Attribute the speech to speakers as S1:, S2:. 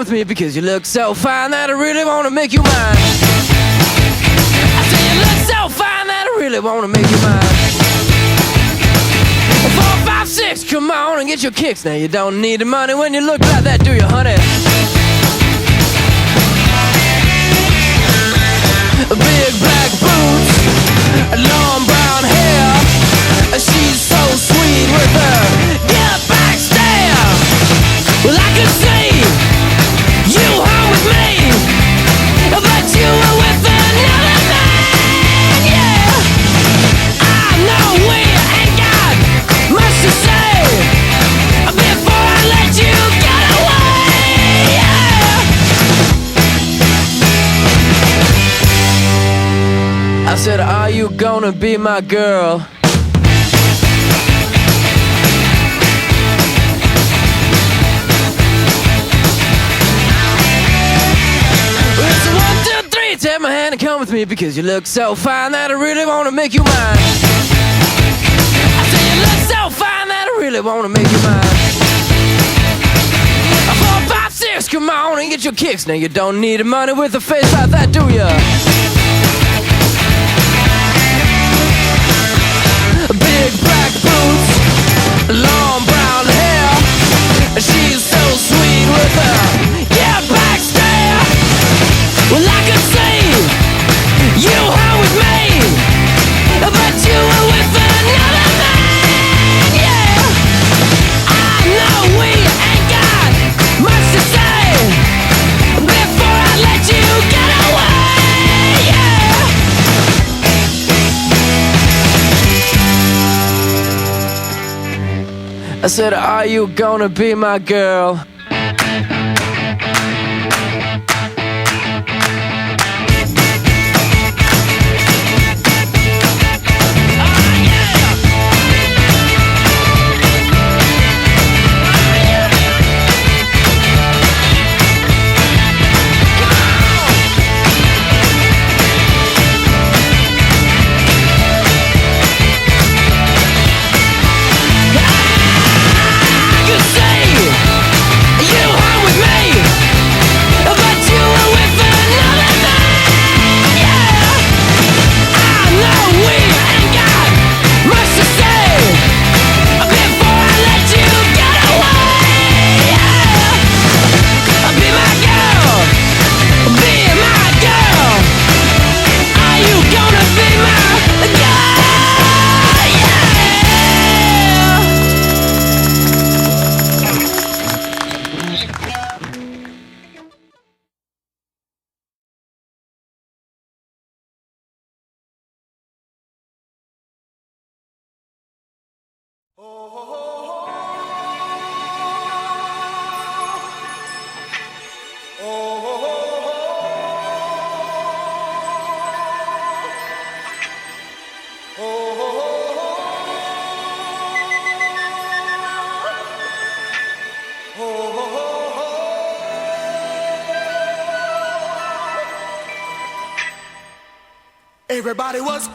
S1: with me because you look so fine that I really wanna make you mine. I say you look so fine that I really wanna make you mine. 4, 5, 6, come on and get your kicks. Now you don't need the money when you look like that, do you, honey? Big black boots, long brown hair. She's so sweet with her get back stare. Well, I could see you home with me, but you were with another man, yeah. I know we ain't got much to say before I let you get away, yeah. I said, are you gonna be my girl? It's 1, 2, 3, take my hand and come with me because you look so fine that I really wanna make you mine. I say you look so fine that I really wanna make you mine. 4, 5, 6, come on and get your kicks. Now you don't need the money with a face like that, do ya? Big black boots, long brown hair. She's so sweet with her get back stare. Well, I could see you home with me, but you were with another man, yeah. I know we ain't got much to say before I let you get away, yeah. I said, are you gonna be my girl?
S2: Everybody was